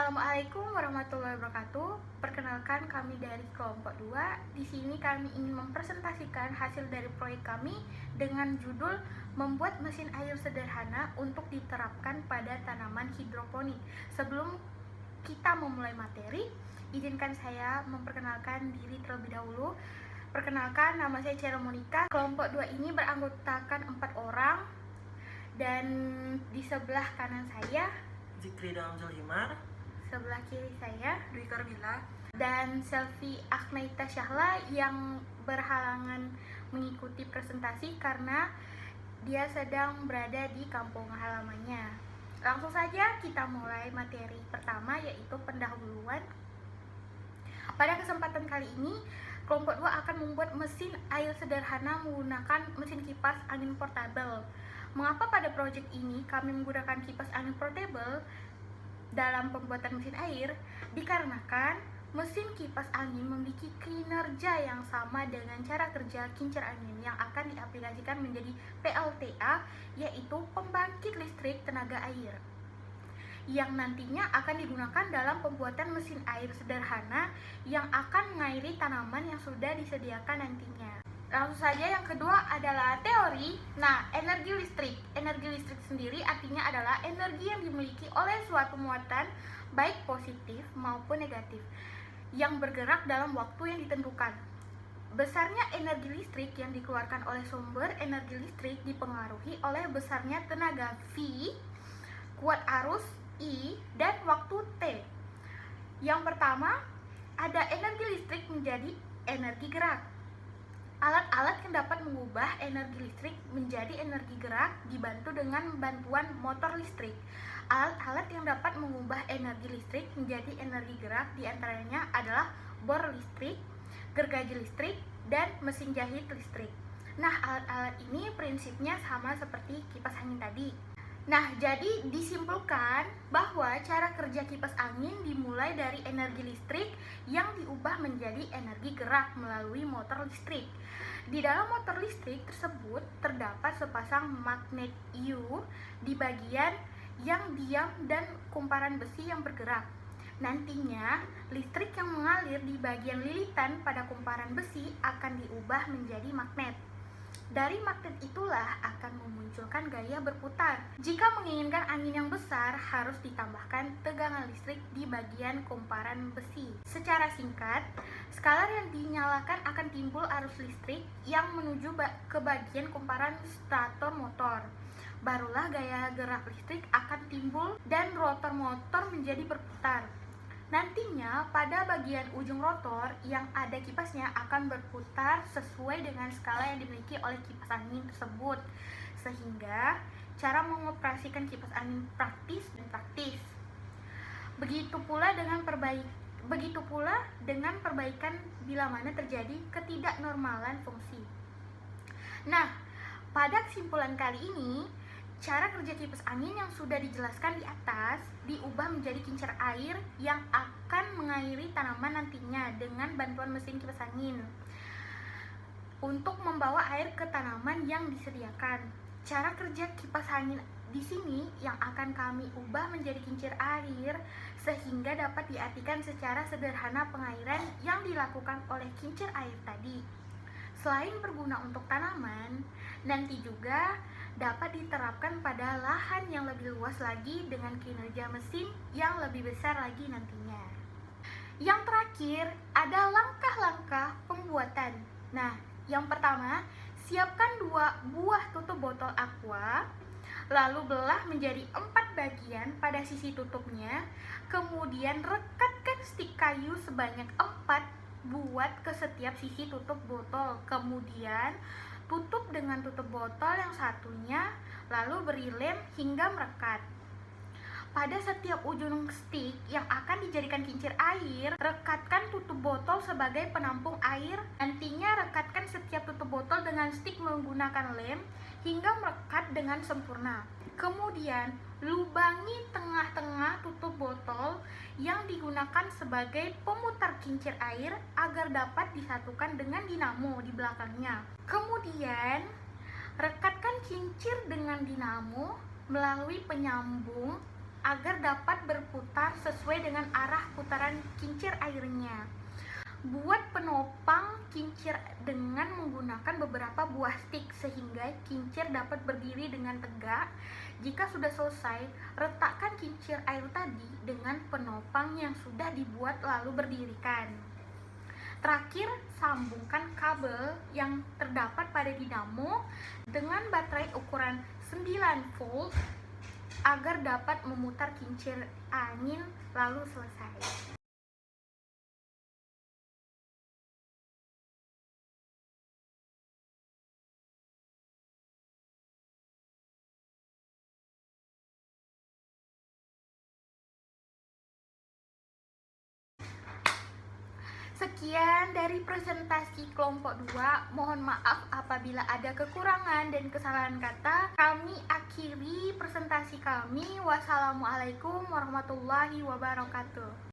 Assalamualaikum warahmatullahi wabarakatuh. Perkenalkan, kami dari kelompok 2. Di sini kami ingin mempresentasikan hasil dari proyek kami dengan judul membuat mesin air sederhana untuk diterapkan pada tanaman hidroponik. Sebelum kita memulai materi, izinkan saya memperkenalkan diri terlebih dahulu. Perkenalkan, nama saya Cera Monica. Kelompok 2 ini beranggotakan 4 orang, dan di sebelah kanan saya Zikri dalam Zolimar, sebelah kiri saya Dwi Karmila, dan Selvi Aknaita Syahla yang berhalangan mengikuti presentasi karena dia sedang berada di kampung halamannya. Langsung saja kita mulai materi pertama, yaitu pendahuluan. Pada kesempatan kali ini, kelompok 2 akan membuat mesin air sederhana menggunakan mesin kipas angin portable. Mengapa pada proyek ini kami menggunakan kipas angin portable dalam pembuatan mesin air? Dikarenakan mesin kipas angin memiliki kinerja yang sama dengan cara kerja kincir angin yang akan diaplikasikan menjadi PLTA, yaitu pembangkit listrik tenaga air, yang nantinya akan digunakan dalam pembuatan mesin air sederhana yang akan mengairi tanaman yang sudah disediakan nantinya. Langsung saja, yang kedua adalah teori. Energi listrik. Energi listrik sendiri artinya adalah energi yang dimiliki oleh suatu muatan, baik positif maupun negatif, yang bergerak dalam waktu yang ditentukan. Besarnya energi listrik yang dikeluarkan oleh sumber energi listrik dipengaruhi oleh besarnya tenaga V, kuat arus I, dan waktu T. Yang pertama, ada energi listrik menjadi energi gerak. Alat-alat yang dapat mengubah energi listrik menjadi energi gerak dibantu dengan bantuan motor listrik. Alat-alat yang dapat mengubah energi listrik menjadi energi gerak diantaranya adalah bor listrik, gergaji listrik, dan mesin jahit listrik. Alat-alat ini prinsipnya sama seperti kipas angin tadi. Jadi disimpulkan bahwa cara kerja kipas angin dimulai dari energi listrik yang diubah menjadi energi gerak melalui motor listrik. Di dalam motor listrik tersebut terdapat sepasang magnet U di bagian yang diam dan kumparan besi yang bergerak. Nantinya, listrik yang mengalir di bagian lilitan pada kumparan besi akan diubah menjadi magnet. Dari magnet itulah akan memunculkan gaya berputar. Jika menginginkan angin yang besar, harus ditambahkan tegangan listrik di bagian kumparan besi. Secara singkat, skalar yang dinyalakan akan timbul arus listrik yang menuju ke bagian kumparan stator motor. Barulah gaya gerak listrik akan timbul dan rotor motor menjadi berputar. Nantinya pada bagian ujung rotor yang ada kipasnya akan berputar sesuai dengan skala yang dimiliki oleh kipas angin tersebut, sehingga cara mengoperasikan kipas angin praktis dan praktis. Begitu pula dengan perbaikan bila mana terjadi ketidaknormalan fungsi. Pada kesimpulan kali ini, cara kerja kipas angin yang sudah dijelaskan di atas diubah menjadi kincir air yang akan mengairi tanaman nantinya dengan bantuan mesin kipas angin untuk membawa air ke tanaman yang disediakan. Cara kerja kipas angin di sini yang akan kami ubah menjadi kincir air sehingga dapat diartikan secara sederhana pengairan yang dilakukan oleh kincir air tadi. Selain berguna untuk tanaman, nanti juga dapat diterapkan pada lahan yang lebih luas lagi dengan kinerja mesin yang lebih besar lagi nantinya. Yang terakhir ada langkah-langkah pembuatan. Yang pertama, siapkan 2 buah tutup botol aqua, lalu belah menjadi 4 bagian pada sisi tutupnya, kemudian rekatkan stik kayu sebanyak 4 buat ke setiap sisi tutup botol, kemudian tutup dengan tutup botol yang satunya, lalu beri lem hingga merekat. Pada setiap ujung stik yang akan dijadikan kincir air, rekatkan tutup botol sebagai penampung air. Nantinya rekatkan setiap tutup botol dengan stik menggunakan lem hingga merekat dengan sempurna. Kemudian, lubangi tengah-tengah tutup botol yang digunakan sebagai pemutar kincir air agar dapat disatukan dengan dinamo di belakangnya. Kemudian, rekatkan kincir dengan dinamo melalui penyambung agar dapat berputar sesuai dengan arah putaran kincir airnya. Buat penopang kincir dengan menggunakan beberapa buah stik sehingga kincir dapat berdiri dengan tegak. Jika sudah selesai, letakkan kincir air tadi dengan penopang yang sudah dibuat lalu berdirikan. Terakhir, sambungkan kabel yang terdapat pada dinamo dengan baterai ukuran 9 volt agar dapat memutar kincir angin lalu selesai. Sekian dari presentasi kelompok 2. Mohon maaf apabila ada kekurangan dan kesalahan kata. Kami akhiri presentasi kami. Wassalamualaikum warahmatullahi wabarakatuh.